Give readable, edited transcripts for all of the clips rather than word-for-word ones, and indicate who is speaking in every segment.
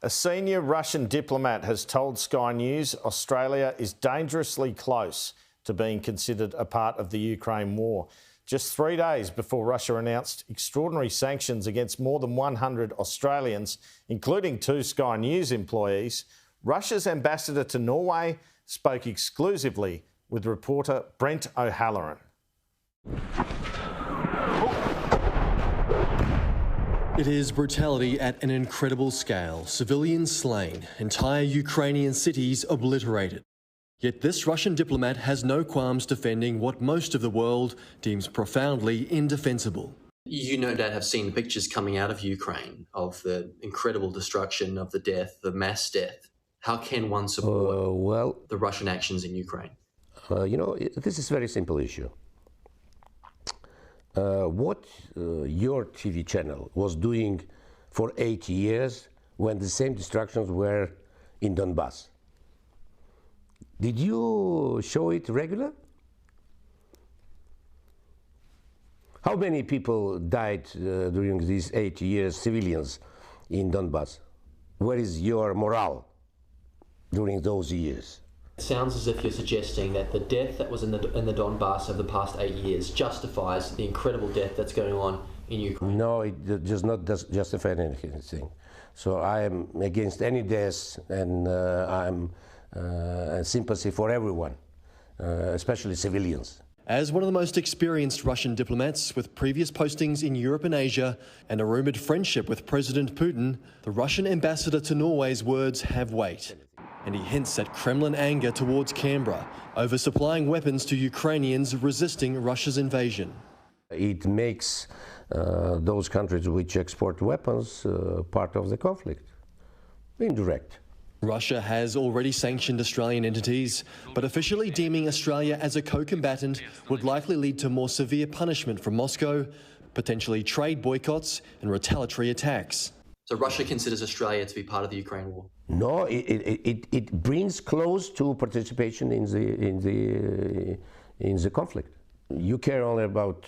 Speaker 1: A senior Russian diplomat has told Sky News Australia is dangerously close to being considered a part of the Ukraine war. Just 3 days before Russia announced extraordinary sanctions against more than 100 Australians, including 2 Sky News employees, Russia's ambassador to Norway spoke exclusively with reporter Brent O'Halloran.
Speaker 2: It is brutality at an incredible scale. Civilians slain, entire Ukrainian cities obliterated. Yet this Russian diplomat has no qualms defending what most of the world deems profoundly indefensible.
Speaker 3: You no doubt have seen the pictures coming out of Ukraine of the incredible destruction, of the death, the mass death. How can one support the Russian actions in Ukraine?
Speaker 4: This is a very simple issue. What your TV channel was doing for 8 years when the same destructions were in Donbass? Did you show it regular? How many people died during these 8 years, civilians in Donbass? Where is your morale during those years?
Speaker 3: It sounds as if you're suggesting that the death that was in the Donbass of the past 8 years justifies the incredible death that's going on in Ukraine.
Speaker 4: No, it does not justify anything. So I am against any deaths, and I'm sympathy for everyone, especially civilians.
Speaker 2: As one of the most experienced Russian diplomats with previous postings in Europe and Asia and a rumoured friendship with President Putin, the Russian ambassador to Norway's words have weight. And he hints at Kremlin anger towards Canberra over supplying weapons to Ukrainians resisting Russia's invasion.
Speaker 4: It makes those countries which export weapons part of the conflict, indirect.
Speaker 2: Russia has already sanctioned Australian entities, but officially deeming Australia as a co-combatant would likely lead to more severe punishment from Moscow, potentially trade boycotts and retaliatory attacks.
Speaker 3: So Russia considers Australia to be part of the Ukraine war?
Speaker 4: No, it brings close to participation in the conflict. You care only about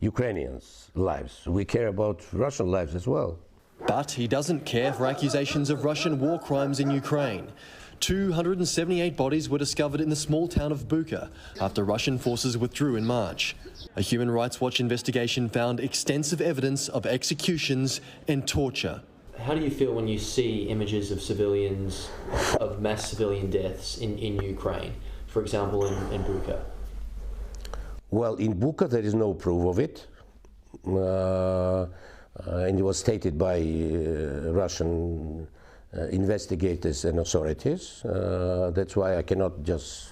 Speaker 4: Ukrainians' lives. We care about Russian lives as well.
Speaker 2: But he doesn't care for accusations of Russian war crimes in Ukraine. 278 bodies were discovered in the small town of Bucha after Russian forces withdrew in March. A Human Rights Watch investigation found extensive evidence of executions and torture.
Speaker 3: How do you feel when you see images of civilians, of mass civilian deaths in Ukraine, for example in Bucha?
Speaker 4: Well, in Bucha there is no proof of it. And it was stated by Russian investigators and authorities. That's why I cannot just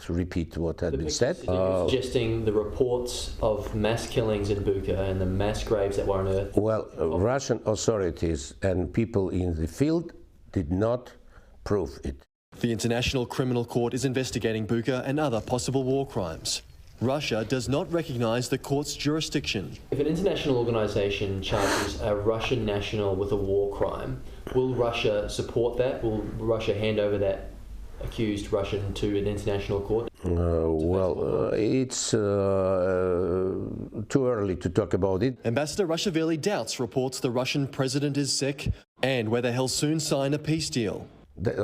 Speaker 4: repeat what had been said.
Speaker 3: You're suggesting the reports of mass killings in Bucha and the mass graves that were unearthed?
Speaker 4: Well, Russian authorities and people in the field did not prove it.
Speaker 2: The International Criminal Court is investigating Bucha and other possible war crimes. Russia does not recognise the court's jurisdiction.
Speaker 3: If an international organisation charges a Russian national with a war crime, will Russia support that? Will Russia hand over that accused Russian to an international court?
Speaker 4: It's too early to talk about it.
Speaker 2: Ambassador Ramishvili doubts reports the Russian president is sick and whether he'll soon sign a peace deal.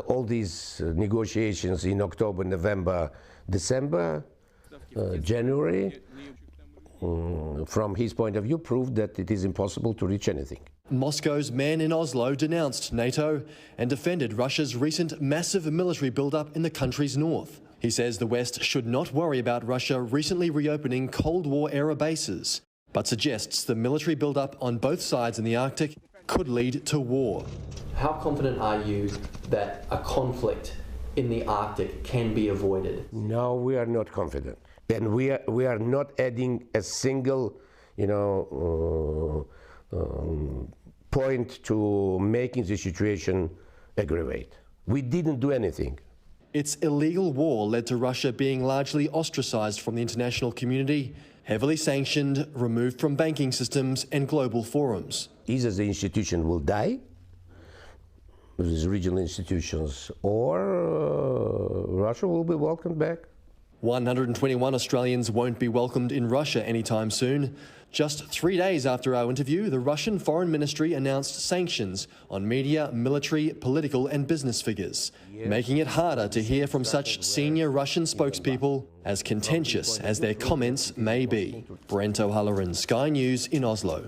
Speaker 4: All these negotiations in October, November, December, January, from his point of view, proved that it is impossible to reach anything.
Speaker 2: Moscow's man in Oslo denounced NATO and defended Russia's recent massive military build-up in the country's north. He says the West should not worry about Russia recently reopening Cold War-era bases, but suggests the military build-up on both sides in the Arctic could lead to war.
Speaker 3: How confident are you that a conflict in the Arctic can be avoided?
Speaker 4: No, we are not confident. And we are not adding a single, point to making the situation aggravate. We didn't do anything.
Speaker 2: Its illegal war led to Russia being largely ostracised from the international community, heavily sanctioned, removed from banking systems and global forums.
Speaker 4: Either the institution will die, these regional institutions, or Russia will be welcomed back.
Speaker 2: 121 Australians won't be welcomed in Russia anytime soon. Just 3 days after our interview, the Russian Foreign Ministry announced sanctions on media, military, political and business figures, making it harder to hear from such senior Russian spokespeople, as contentious as their comments may be. Brent, Sky News in Oslo.